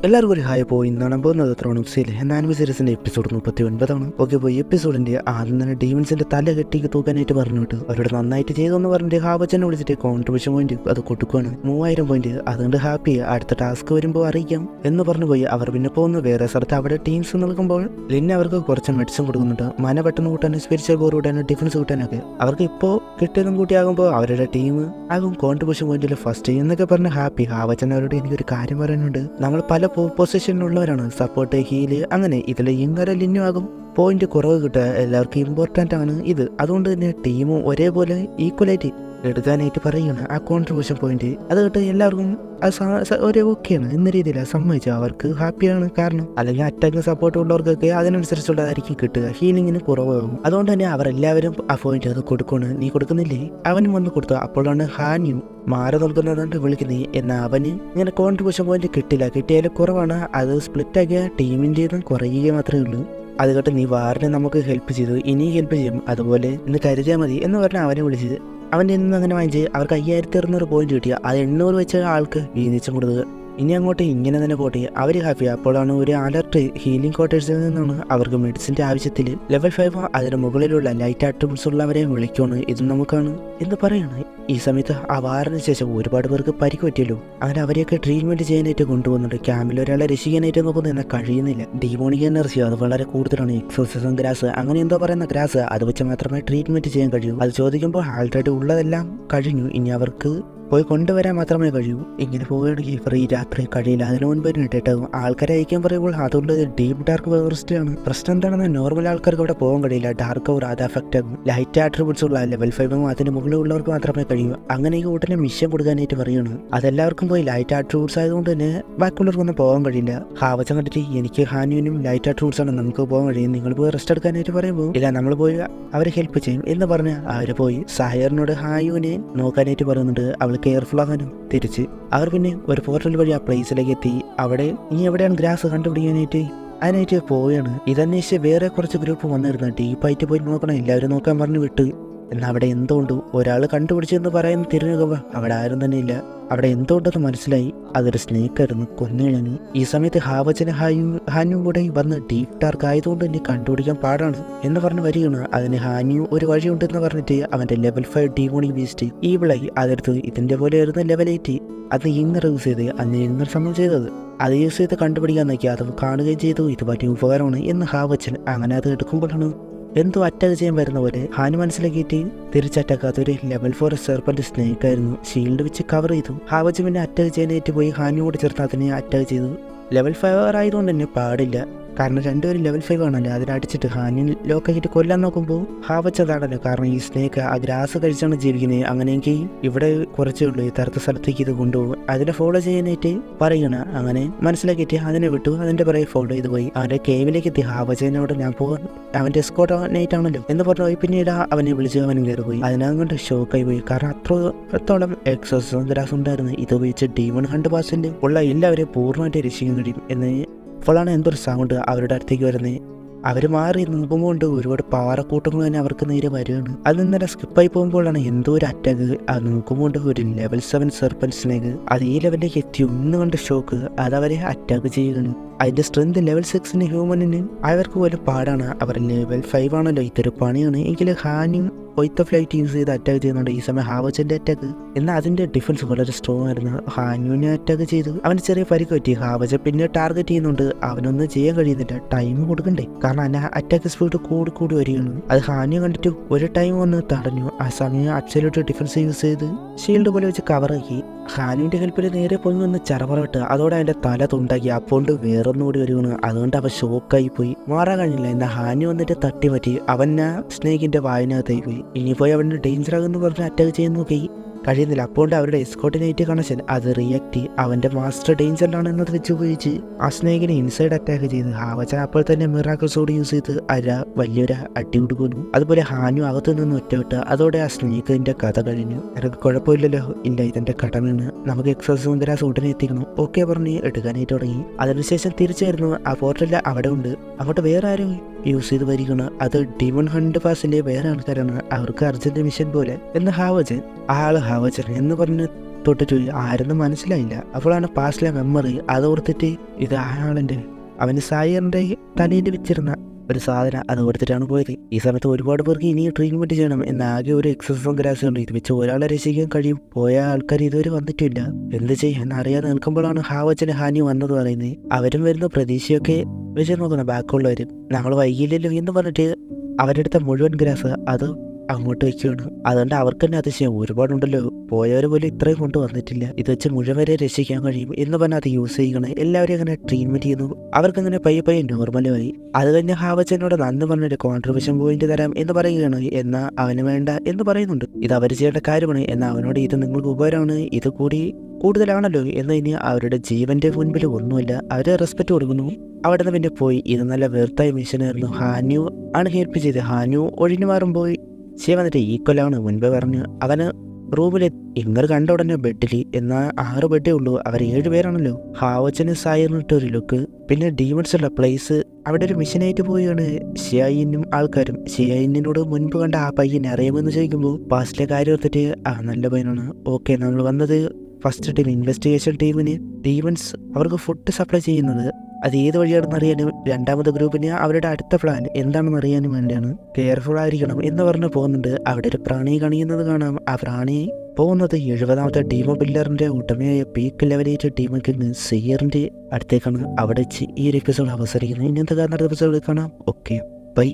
എല്ലാവർക്കും ഒരു ഹായ്. പോയി ഇന്നാണ് പോകുന്നത് ത്രോണോക്സിൽ ആനിമി സീരീസിന്റെ എപ്പിസോഡ് 39 ഓക്കെ. പോയി എപ്പിസോഡിന്റെ ആദ്യം തന്നെ ഡീമൻസിന്റെ തല കെട്ടി തൂക്കാനായിട്ട് പറഞ്ഞിട്ട് അവരോട് നന്നായിട്ട് ചെയ്തെന്ന് പറഞ്ഞിട്ട് ഹാവച്ചനെ വിളിച്ചിട്ട് കോൺട്രിബ്യൂഷൻ പോയിന്റ് അത് കൊടുക്കുകയാണ് 3000 പോയിന്റ്. അതുകൊണ്ട് ഹാപ്പി, അടുത്ത ടാസ്ക് വരുമ്പോൾ അറിയിക്കാം എന്ന് പറഞ്ഞു പോയി. അവർ പിന്നെ പോകുന്നു വേറെ സ്ഥലത്ത്. അവിടെ ടീംസ് നിൽക്കുമ്പോൾ ലിന്നെ അവർക്ക് കുറച്ച് മെഡിസിൻ കൊടുക്കുന്നുണ്ട്. മന പെട്ടെന്ന് കൂട്ടാനും സ്പിരിച്വൽ പവർ കൂട്ടാനും ഡിഫൻസ് കൂട്ടാനൊക്കെ. അവർക്ക് ഇപ്പോൾ കിട്ടിയതും കൂട്ടിയാകുമ്പോൾ അവരുടെ ടീം ആകും കോൺട്രിബ്യൂഷൻ പോയിന്റിൽ ഫസ്റ്റ് എന്നൊക്കെ പറഞ്ഞ് ഹാപ്പി. ഹാവച്ചൻ അവരോട് എനിക്കൊരു കാര്യം പറയാനുണ്ട്. നമ്മൾ പല പൊസിഷനിലുള്ളവരാണ്, സപ്പോർട്ട്, ഹീല്, അങ്ങനെ ഇതിൽ ഇങ്ങനെ ലിന്നു ആകും പോയിന്റ് കുറവ് കിട്ടുക എല്ലാവർക്കും ഇമ്പോർട്ടൻ്റ് ആണ് ഇത്. അതുകൊണ്ട് തന്നെ ടീമും ഒരേപോലെ ഈക്വലായിട്ട് എടുക്കാനായിട്ട് പറയുകയാണ് ആ കോൺട്രിബ്യൂഷൻ പോയിന്റ്. അത് കേട്ട് എല്ലാവർക്കും ഒരേ ഓക്കെയാണ് എന്ന രീതിയിലാണ് സമ്മതിച്ചു. അവർക്ക് ഹാപ്പിയാണ്. കാരണം അല്ലെങ്കിൽ അറ്റാക്ക് സപ്പോർട്ട് ഉള്ളവർക്കൊക്കെ അതിനനുസരിച്ചുള്ളതായിരിക്കും കിട്ടുക, ഹീലിങ്ങിന് കുറവാകും. അതുകൊണ്ട് തന്നെ അവരെല്ലാവരും ആ പോയിന്റ് അത് കൊടുക്കണം. നീ കൊടുക്കുന്നില്ലേ? അവനും വന്ന് കൊടുത്തു. അപ്പോഴാണ് ഹാനിയും മാറി നിൽക്കുന്നതുകൊണ്ട് വിളിക്കുന്നത്. എന്നാൽ അവന് ഇങ്ങനെ കോൺട്രിബ്യൂഷൻ പോയിന്റ് കിട്ടില്ല, കിട്ടിയാലും കുറവാണ്. അത് സ്പ്ലിറ്റ് ആക്കിയ ടീമിൻ്റെ കുറയുക മാത്രമേ ഉള്ളൂ. അത് കേട്ട് നീ വാറിനെ നമുക്ക് ഹെൽപ്പ് ചെയ്തു, ഇനി ഹെൽപ്പ് ചെയ്യും, അതുപോലെ ഇന്ന് കരുതിയാൽ മതി എന്ന് പറഞ്ഞാൽ അവനെ വിളിച്ചത്. അവൻ്റെ നിന്ന് അങ്ങനെ വാങ്ങിച്ച് അവർക്ക് 5600 പോയിന്റ് കിട്ടിയ അത് 800 വെച്ച ആൾക്ക് വീതിച്ചും കൊടുത്തത്. ഇനി അങ്ങോട്ട് ഇങ്ങനെ തന്നെ പോട്ടെ, അവർ ഹാപ്പി. അപ്പോഴാണ് ഒരു അലർട്ട് ഹീലിംഗ് ക്വാർട്ടേഴ്സിൽ നിന്നാണ് അവർക്ക് മെഡിസിൻ്റെ ആവശ്യത്തിൽ ലെവൽ 5 അതിന് മുകളിലുള്ള ലൈറ്റ് ആട്രിബ്യൂട്ട്സ് ഉള്ളവരെ വിളിക്കുകയാണ്. ഇത് നമുക്കാണ് എന്ന് പറയണം. ഈ സമയത്ത് ആ വാറിന് ശേഷം ഒരുപാട് പേർക്ക് പരിക്ക് പറ്റിയല്ലോ. അങ്ങനെ അവരെയൊക്കെ ട്രീറ്റ്മെന്റ് ചെയ്യാനായിട്ട് കൊണ്ടുപോകുന്നുണ്ട്. ക്യാമ്പിൽ ഒരാളെ രക്ഷിക്കാനായിട്ട് നോക്കുന്നത് എന്നാൽ കഴിയുന്നില്ല. ഡീമോണിക് എനർജി അത് വളരെ കൂടുതലാണ്. എക്സോസിസം ഗ്രാസ് അങ്ങനെ എന്തോ പറയുന്ന ഗ്രാസ് അത് വെച്ച് മാത്രമേ ട്രീറ്റ്മെന്റ് ചെയ്യാൻ കഴിയൂ. അത് ചോദിക്കുമ്പോൾ ആൾറെഡി ഉള്ളതെല്ലാം കഴിഞ്ഞു, ഇനി അവർക്ക് പോയി കൊണ്ടുവരാൻ മാത്രമേ കഴിയൂ. ഇങ്ങനെ പോവുകയാണെങ്കിൽ ഇവർ ഈ രാത്രി കഴിയില്ല. അതിന് മുൻപ് ഇട്ടിട്ടാകും. ആൾക്കാരെ അയക്കാൻ പറയുമ്പോൾ അതുകൊണ്ട് ഡീപ്പ് ഡാർക്ക് ഫോറസ്റ്റിലാണ്. പ്രശ്നം എന്താണെന്ന് നോർമൽ ആൾക്കാർക്ക് അവിടെ പോകാൻ കഴിയില്ല. ഡാർക്ക് അവർ അത് അഫക്റ്റ് ആകും. ലൈറ്റ് ആട്രിബ്യൂട്ട്സ് ഉള്ള ലെവൽ 5 അതിന് മുകളിലുള്ളവർക്ക് മാത്രമേ കഴിയൂ. അങ്ങനെ ഈ ഉടനെ മിഷൻ കൊടുക്കാനായിട്ട് പറയുകയാണ്. അതെല്ലാവർക്കും പോയി ലൈറ്റ് ആട്രിബ്യൂട്ട്സ് ആയതുകൊണ്ട് തന്നെ ബാക്കിയുള്ളവർക്കൊന്നും പോകാൻ കഴിയില്ല. ഹാവച്ചൻ കണ്ടിട്ട് എനിക്ക് ഹാനുവിനും ലൈറ്റ് ആട്രിബ്യൂട്ട്സ് ആണ്, നമുക്ക് പോകാൻ കഴിയും, നിങ്ങൾ പോയി റെസ്റ്റ് എടുക്കാനായിട്ട് പറയുമ്പോൾ ഇല്ല നമ്മൾ പോയി അവരെ ഹെൽപ്പ് ചെയ്യും എന്ന് പറഞ്ഞ് അവർ പോയി സായറിനോട് ഹായുവിനെ നോക്കാനായിട്ട് പറയുന്നുണ്ട്. അവൾ കെയർഫുൾ ആകാനും തിരിച്ച് അവർ പിന്നെ ഒരു പോർട്ടൽ വഴി ആ പ്ലേസിലേക്ക് എത്തി. അവിടെ ഇനി എവിടെയാണ് ഗ്രാസ് കണ്ടുപിടിക്കാനായിട്ട് അതിനായിട്ട് പോവുകയാണ്. ഇതന്വേഷിച്ച് വേറെ കുറച്ച് ഗ്രൂപ്പ് വന്നിരുന്നു. ഡീപ്പായിട്ട് പോയി നോക്കണം, എല്ലാവരും നോക്കാൻ പറഞ്ഞു വിട്ട്. എന്നാൽ അവിടെ എന്തുകൊണ്ട് ഒരാൾ കണ്ടുപിടിച്ചെന്ന് പറയുന്ന തിരിഞ്ഞുമ്പോൾ അവിടെ ആരും തന്നെ ഇല്ല. അവിടെ എന്തുകൊണ്ടെന്ന് മനസ്സിലായി, അതൊരു സ്നേക്കായിരുന്നു, കൊന്നുകഴിഞ്ഞു. ഈ സമയത്ത് ഹാവച്ചന് ഹാനു കൂടെ വന്ന് ഡീപ്പ് ഡാർക്ക് ആയതുകൊണ്ട് തന്നെ കണ്ടുപിടിക്കാൻ പാടാണ് എന്ന് പറഞ്ഞ് വരികയാണ്. അതിന് ഹാനു ഒരു വഴിയുണ്ടെന്ന് പറഞ്ഞിട്ട് അവൻ്റെ ലെവൽ 5 ഡീമോണിക് ബീസ്റ്റ് ഈ വിളയി അതെടുത്ത് ഇതിൻ്റെ പോലെ ആയിരുന്നു ലെവൽ 8 അത് ഇന്നർ യൂസ് ചെയ്ത് അന്ന് ഇന്നർ സമയം ചെയ്തത് അത് യൂസ് ചെയ്ത് കണ്ടുപിടിക്കാൻ നോക്കി. അത് കാണുകയും ചെയ്തു, ഇത് പറ്റിയ ഉപകാരമാണ് എന്ന് ഹാവച്ചൻ. അങ്ങനെ അത് എടുക്കുമ്പോഴാണ് എന്തോ അറ്റാക്ക് ചെയ്യാൻ വരുന്ന പോലെ ഹാനു മനസ്സിലാക്കിയിട്ട് തിരിച്ചറ്റാക്കാത്തൊരു ലെവൽ 4 സെർപ്പന്റ് സ്നേക്ക് ആയിരുന്നു. ഷീൽഡ് വെച്ച് കവർ ചെയ്തു. ഹാവച്ച് പിന്നെ അറ്റാക്ക് ചെയ്യാനായിട്ട് പോയി ഹാനുവോട് ചേർത്ത് അതിനെ അറ്റാക്ക് ചെയ്തു. ലെവൽ 5 ആയതുകൊണ്ട് തന്നെ പാടില്ല, കാരണം രണ്ടുപേരും ലെവൽ 5 ആണല്ലോ. അതിനടിച്ചിട്ട് ഹാനിൽ ലോക്കായിട്ട് കൊല്ലാൻ നോക്കുമ്പോൾ ഹാവച്ചതാണല്ലോ. കാരണം ഈ സ്നേക്ക് ആ ഗ്രാസ് കഴിച്ചാണ് ജീവിക്കുന്നത്. അങ്ങനെയെങ്കിൽ ഇവിടെ കുറച്ചേ ഉള്ളൂ, ഈ തരത്ത സ്ഥലത്തേക്ക് ഇത് കൊണ്ടുപോകും, അതിനെ ഫോളോ ചെയ്യാനായിട്ട് പറയണം. അങ്ങനെ മനസ്സിലാക്കിയിട്ട് അതിനെ വിട്ടു. അതിൻ്റെ പുറകെ ഫോളോ ചെയ്ത് പോയി അവൻ്റെ കേവിലേക്ക് എത്തി. ഹാവച്ചനോട് ഞാൻ പോകാൻ അവൻ്റെ എസ്കോർട്ട് നൈറ്റ് ആണല്ലോ എന്ന് പറഞ്ഞു പോയി. പിന്നീട് അവനെ വിളിച്ച് അവനും കയറി പോയി. അതിനകൊണ്ട് ഷോക്കായി പോയി, കാരണം അത്രത്തോളം എക്സോസിസം ഗ്രാസ് ഉണ്ടായിരുന്നു. ഇത് ഉപയോഗിച്ച് ഡീമൺ ഹണ്ട് പാസിൽ ഉള്ള എല്ലാവരെയും പൂർണ്ണമായിട്ട് രക്ഷിക്കാൻ കഴിയും എന്ന്. അപ്പോഴാണ് എന്തൊരു സൗണ്ട് അവരുടെ അടുത്തേക്ക് വരുന്നത്. അവർ മാറി നോക്കുമ്പോൾ ഒരുപാട് പാറക്കൂട്ടങ്ങൾ തന്നെ അവർക്ക് നേരെ വരികയാണ്. അത് ഇന്നലെ സ്കിപ്പായി പോകുമ്പോഴാണ് എന്തോ ഒരു അറ്റാക്ക്. അത് നോക്കുമ്പോൾ ഒരു ലെവൽ 7 സെർപ്പന്റ് സ്നേക്ക് അത് ഈ ലെവലിലേക്ക് എത്തി. ഒന്ന് കണ്ട് ഷോക്ക് അത് അവരെ അറ്റാക്ക് ചെയ്യുകയാണ്. അതിൻ്റെ സ്ട്രെങ്ത് ലെവൽ 6 ഹ്യൂമനിന് അവർക്ക് പോലും പാടാണ്. അവർ ലെവൽ 5 ആണല്ലോ, ഇതൊരു പണിയാണ്. എങ്കിലും ഹാനും ഒയ്ത്ത ഫ്ലൈറ്റ് യൂസ് ചെയ്ത് അറ്റാക്ക് ചെയ്യുന്നുണ്ട്. ഈ സമയം ഹാവച്ചൻ്റെ അറ്റാക്ക് എന്നാൽ അതിൻ്റെ ഡിഫൻസ് വളരെ സ്ട്രോങ് ആയിരുന്നു. ഹാനുവിനെ അറ്റാക്ക് ചെയ്തു, അവന് ചെറിയ പരിക്ക് പറ്റി. ഹാവച്ച പിന്നെ ടാർഗറ്റ് ചെയ്യുന്നുണ്ട്, അവനൊന്നും ചെയ്യാൻ കഴിയുന്നില്ല. ടൈം കൊടുക്കണ്ടേ, കാരണം അതിൻ്റെ അറ്റാക്ക് സ്പീഡ് കൂടി വരികയാണ്. അത് ഹാനു കണ്ടിട്ട് ഒരു ടൈം വന്ന് തടഞ്ഞു. ആ സമയം അബ്സല്യൂട്ട് ഡിഫൻസ് യൂസ് ചെയ്ത് ഷീൽഡ് പോലെ വെച്ച് കവറാക്കി. ഹാനുവിൻ്റെ ഹെൽപ്പിൽ നേരെ പോയി വന്ന് ചറപറട്ട് അതോടെ അതിൻ്റെ തല തുണ്ടാക്കി. അപ്പോൾ വേറൊന്നുകൂടി വരുവാണ്. അതുകൊണ്ട് അവൻ ഷോക്കായി പോയി, മാറാൻ കഴിഞ്ഞില്ല. എന്നാൽ ഹാനു വന്നിട്ട് തട്ടി പറ്റി അവൻ ആ സ്നേക്കിൻ്റെ വായനകത്തായി പോയി. ഇനി പോയി അവന് ഡേഞ്ചർ ആകുമെന്ന് പറഞ്ഞ് അറ്റാക്ക് ചെയ്യാൻ നോക്കി, കഴിയുന്നില്ല. അപ്പോൾ അവരുടെ എസ്കോർട്ടിനേറ്റ് കണക്ഷൻ അത് റിയാക്ട് അവൻ്റെ മാസ്റ്റർ ഡേഞ്ചറിലാണ് എന്നത് വെച്ച് ഉപയോഗിച്ച് ആ സ്നേഹിനെ ഇൻസൈഡ് അറ്റാക്ക് ചെയ്ത് ഹാവച്ചൻ അപ്പോൾ തന്നെ മിറാക്കിൾ സോഡ് യൂസ് ചെയ്ത് വലിയൊരു അടി കൊടുക്കുന്നു. അതുപോലെ ഹാനു അകത്തു നിന്ന് ഒറ്റവിട്ട് അതോടെ ആ സ്നേഹിന്റെ കഥ കഴിഞ്ഞു. എനിക്ക് കുഴപ്പമില്ലല്ലോ, ഇല്ല ഇതെന്റെ കടമയാണ്, നമുക്ക് എക്സോസിസം ഗ്രാസ് ഉടനെ എത്തിക്കണം ഓക്കെ പറഞ്ഞ് എടുക്കാനായിട്ട് തുടങ്ങി. അതിനുശേഷം തിരിച്ചായിരുന്നു ആ പോർട്ടലിൽ അവിടെ ഉണ്ട്. അങ്ങോട്ട് വേറെ ആരും യൂസ് ചെയ്ത് വരികയാണ്. അത് ഡീമൺ ഹണ്ട് പാസിലെ വേറെ ആൾക്കാരാണ്, അവർക്ക് അർജന്റ് മിഷൻ പോലെ എന്ന് ഹാവച്ചൻ ഹാവച്ചൻ എന്ന് പറഞ്ഞ് തൊട്ടിട്ട് ആരെന്നും മനസ്സിലായില്ല. അപ്പോഴാണ് പാസ്റ്റിലെ മെമ്മറി അത് ഓർത്തിട്ട് ഇത് ആളുണ്ട് അവന് സായറിന്റെ തലയിൽ വെച്ചിരുന്ന ഒരു സാധനം അത് കൊടുത്തിട്ടാണ് പോയത്. ഈ സമയത്ത് ഒരുപാട് പേർക്ക് ഇനി ട്രീറ്റ്മെന്റ് ചെയ്യണം എന്നാകെ ഒരു എക്സസൈസും ഗ്രാസും ഇത് വെച്ച് ഒരാളെ രക്ഷിക്കാൻ കഴിയും. പോയ ആൾക്കാർ ഇതുവരെ വന്നിട്ടില്ല. എന്ത് ചെയ്യാൻ അറിയാതെ നിൽക്കുമ്പോഴാണ് ഹാവച്ചന് ഹാനി വന്നത് പറയുന്നത്. അവരും വരുന്ന പ്രതീക്ഷയൊക്കെ വെച്ച് നോക്കണം ബാക്കിയുള്ളവരും. നമ്മൾ വൈകില്ലല്ലോ എന്ന് പറഞ്ഞിട്ട് അവരെടുത്ത മുഴുവൻ ഗ്രാസ് അത് അങ്ങോട്ട് വയ്ക്കുകയാണ്. അതുകൊണ്ട് അവർക്ക് തന്നെ അതിശയം ഒരുപാടുണ്ടല്ലോ, പോയവർ പോലും ഇത്രയും കൊണ്ട് വന്നിട്ടില്ല, ഇത് വെച്ച് മുഴുവൻ വരെ രക്ഷിക്കാൻ കഴിയും എന്ന് പറഞ്ഞാൽ അത് യൂസ് ചെയ്യണം. എല്ലാവരും അങ്ങനെ ട്രീറ്റ്മെന്റ് ചെയ്യുന്നു. അവർക്കങ്ങനെ പയ്യെ നോർമലുമായി. അത് കഴിഞ്ഞ് ഹാവച്ചനോട് നന്ദി പറഞ്ഞൊരു കോൺട്രിബ്യൂഷൻ പോയിന്റ് തരാം എന്ന് പറയുകയാണ്. എന്നാൽ അവന് വേണ്ട എന്ന് പറയുന്നുണ്ട്. ഇത് അവർ ചെയ്യേണ്ട കാര്യമാണ്. എന്നാൽ അവനോട് ഇത് നിങ്ങൾക്ക് ഉപകാരമാണ്, ഇത് കൂടി കൂടുതലാണല്ലോ എന്ന് ഇനി അവരുടെ ജീവന്റെ മുൻപിൽ ഒന്നുമില്ല. അവര് റെസ്പെക്ട് കൊടുക്കുന്നു. അവിടെ നിന്ന് പിന്നെ പോയി. ഇത് നല്ല വെറുത്തായ മിഷനായിരുന്നു. ഹാനു ആണ് ഹെൽപ്പ് ചെയ്ത്. ഹാനു ഒഴിഞ്ഞു മാറുമ്പോൾ ശിവ വന്നിട്ട് ഈക്വലാണ് മുൻപേ പറഞ്ഞു. അവന് റൂമിൽ ഇങ്ങനെ കണ്ട ഉടനെ ബെഡിൽ. എന്നാൽ 6 ബെഡേ ഉള്ളൂ, അവർ 7 പേരാണല്ലോ. ഹാവച്ചന് സായറിനിട്ട ഒരു ലുക്ക്. പിന്നെ ഡീമൺസ് ഉള്ള പ്ലേസ് അവിടെ ഒരു മിഷനായിട്ട് പോവുകയാണ്. ഷിയായിനും ആൾക്കാരും. ഷിയായിനോട് മുൻപ് കണ്ട ആ പയ്യനെ അറിയാമെന്ന് ചോദിക്കുമ്പോൾ പാസ്റ്റിലെ കാര്യം ഓർത്തിട്ട് നല്ല പയ്യനാണ്. ഓക്കെ, നമ്മൾ വന്നത് ഫസ്റ്റ് ടീം ഇൻവെസ്റ്റിഗേഷൻ ടീമിന് ഡീമൺസ് അവർക്ക് ഫുഡ് സപ്ലൈ ചെയ്യുന്നത് അത് ഏത് വഴിയാണെന്ന് അറിയാനും രണ്ടാമത്തെ ഗ്രൂപ്പിന് അവരുടെ അടുത്ത പ്ലാൻ എന്താണെന്ന് അറിയാനും വേണ്ടിയാണ്. കെയർഫുൾ ആയിരിക്കണം എന്ന് പറഞ്ഞ് പോകുന്നുണ്ട്. അവിടെ ഒരു പ്രാണി കണിയുന്നത് കാണാം. ആ പ്രാണി പോകുന്നത് 70ാമത്തെ ഡീമോ ബില്ലറിന്റെ ഉടമയായ പീക്ക് ലെവലേറ്റ് ഡീമോ കിങ് സെയറിന്റെ അടുത്തേക്കാണ്. അവിടെ വെച്ച് ഈ ഒരു എപ്പിസോഡ് അവസരിക്കുന്നത്. ഇന്നത്തെ കാരണം എപ്പിസോഡ് കാണാം. Okay, by.